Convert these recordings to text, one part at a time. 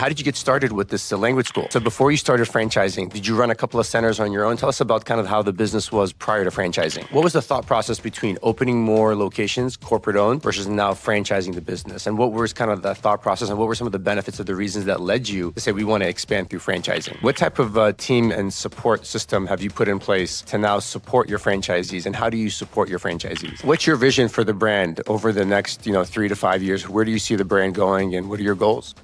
how did you get started with this language school? So before you started franchising, did you run a couple of centers on your own? Tell us about kind of how the business was prior to franchising. What was the thought process between opening more locations, corporate owned, versus now franchising the business? And what was kind of the thought process and what were some of the benefits of the reasons that led you to say we want to expand through franchising? What type of team and support system have you put in place to now support your franchisees, and how do you support your franchisees? What's your vision for the brand over the next 3 to 5 years? Where do you see the brand going and what are your goals?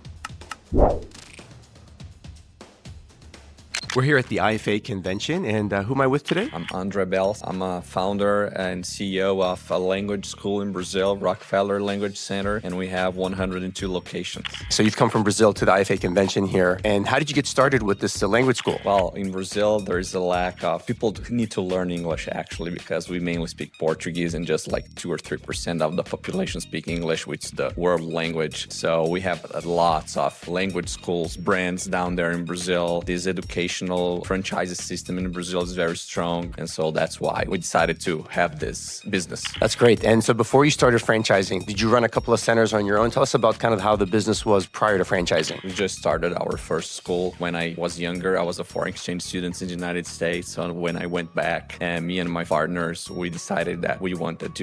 We're here at the IFA convention, and who am I with today? I'm André Belz. I'm a founder and CEO of a language school in Brazil, Rockefeller Language Center, and we have 102 locations. So you've come from Brazil to the IFA convention here, and how did you get started with this language school? Well, in Brazil, there is a lack of people need to learn English, actually, because we mainly speak Portuguese and just like 2 or 3% of the population speak English, which is the world language. So we have lots of language schools, brands down there in Brazil. This educational franchise system in Brazil is very strong, and so that's why we decided to have this business. That's great. And so before you started franchising, did you run a couple of centers on your own? Tell us about kind of how the business was prior to franchising. We just started our first school when I was younger. I was a foreign exchange student in the United States. So when I went back, and me and my partners, we decided that we wanted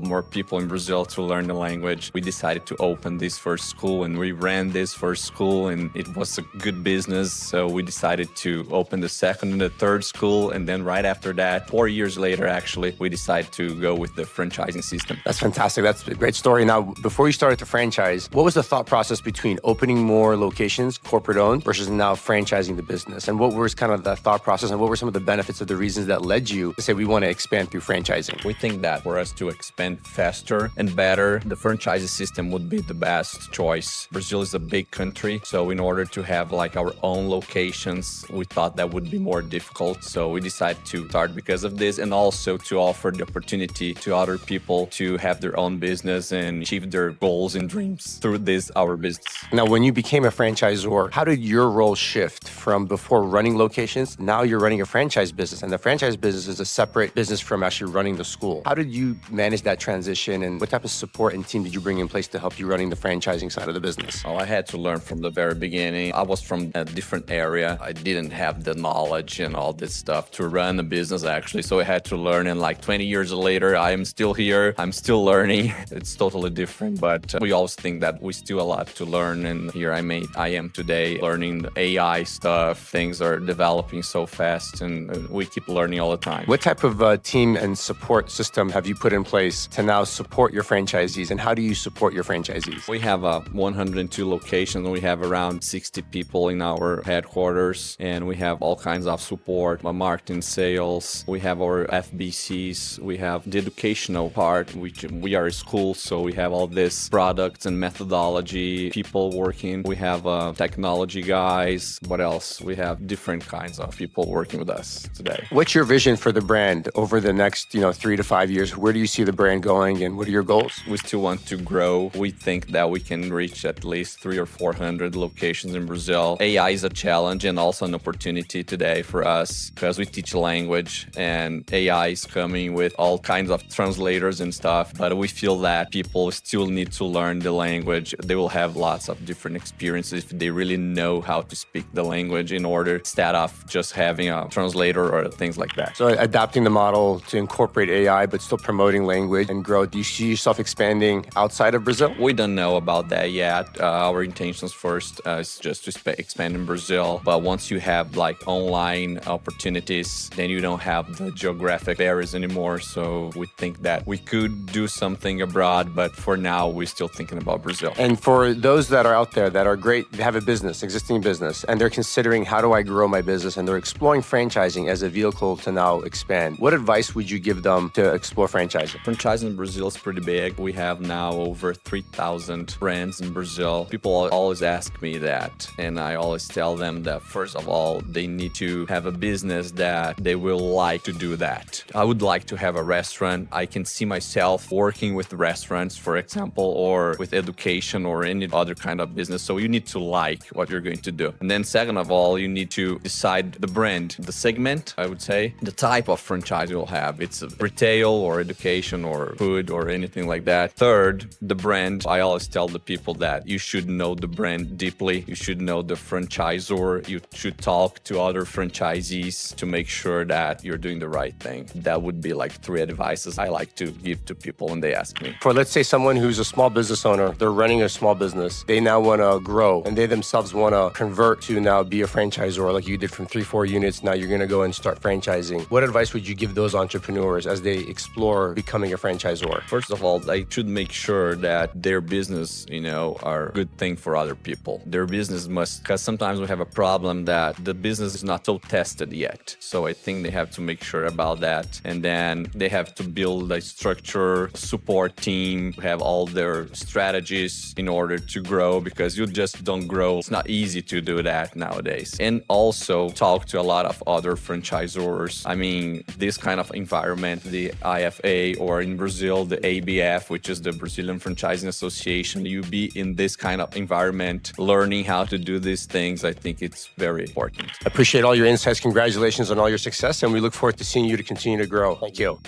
more people in Brazil to learn the language. We decided to open this first school, and we ran this first school, and it was a good business. So we decided to open the second and the third school, and then right after that, 4 years later, actually, we decided to go with the franchising system. That's fantastic. That's a great story. Now, before you started to franchise, what was the thought process between opening more locations, corporate owned, versus now franchising the business? And what was kind of the thought process, and what were some of the benefits of the reasons that led you to say we want to expand through franchising? We think that for us to expand faster and better, the franchising system would be the best choice. Brazil is a big country, so in order to have like our own locations, we thought that would be more difficult. So we decided to start because of this, and also to offer the opportunity to other people to have their own business and achieve their goals and dreams through this, our business. Now, when you became a franchisor, how did your role shift from before running locations? Now you're running a franchise business, and the franchise business is a separate business from actually running the school. How did you manage that transition, and what type of support and team did you bring in place to help you running the franchising side of the business? Oh, I had to learn from the very beginning. I was from a different area. I didn't have the knowledge and all this stuff to run a business, actually. So I had to learn, and like 20 years later, I am still here. I'm still learning. It's totally different, but we always think that we still a lot to learn. And here I am today learning the AI stuff. Things are developing so fast, and we keep learning all the time. What type of team and support system have you put in place to now support your franchisees, and how do you support your franchisees? We have 102 locations. We have around 60 people in our headquarters, and we have all kinds of support, marketing, sales. We have our FBCs. We have the educational part, which we are a school, so we have all this products and methodology, people working. We have technology guys. What else? We have different kinds of people working with us today. What's your vision for the brand over the next 3 to 5 years? Where do you see the brand going, and what are your goals? We still want to grow. We think that we can reach at least 300 or 400 locations in Brazil. AI is a challenge and also an opportunity today for us because we teach language, and AI is coming with all kinds of translators and stuff. But we feel that people still need to learn the language. They will have lots of different experiences if they really know how to speak the language in order, instead of just having a translator or things like that. So adapting the model to incorporate AI, but still promoting language and growth. Do you see yourself expanding outside of Brazil? We don't know about that yet. Our intentions first is just to expand in Brazil. But once you have like online opportunities, then you don't have the geographic barriers anymore. So we think that we could do something abroad, but for now, we're still thinking about Brazil. And for those that are out there that are great, they have a business, existing business, and they're considering how do I grow my business, and they're exploring franchising as a vehicle to now expand, what advice would you give them to explore franchising? Franchising in Brazil is pretty big. We have now over 3,000 brands in Brazil. People always ask me that, and I always tell them that, first of all, all, they need to have a business that they will like to do that. I would like to have a restaurant. I can see myself working with restaurants, for example, or with education or any other kind of business. So you need to like what you're going to do. And then second of all, you need to decide the brand, the segment, I would say, the type of franchise you'll have. It's retail or education or food or anything like that. Third, the brand. I always tell the people that you should know the brand deeply. You should know the franchisor. You should talk to other franchisees to make sure that you're doing the right thing. That would be like 3 advices I like to give to people when they ask me. For let's say someone who's a small business owner, they're running a small business, they now want to grow and they themselves want to convert to now be a franchisor like you did from 3-4 units. Now you're going to go and start franchising. What advice would you give those entrepreneurs as they explore becoming a franchisor? First of all, they should make sure that their business, are a good thing for other people. Their business must, because sometimes we have a problem that the business is not so tested yet. So I think they have to make sure about that. And then they have to build a structure, support team, have all their strategies in order to grow, because you just don't grow. It's not easy to do that nowadays. And also talk to a lot of other franchisors. I mean, this kind of environment, the IFA, or in Brazil, the ABF, which is the Brazilian Franchising Association, you be in this kind of environment, learning how to do these things. I think it's very important. I appreciate all your insights. Congratulations on all your success, and we look forward to seeing you to continue to grow. Thank you.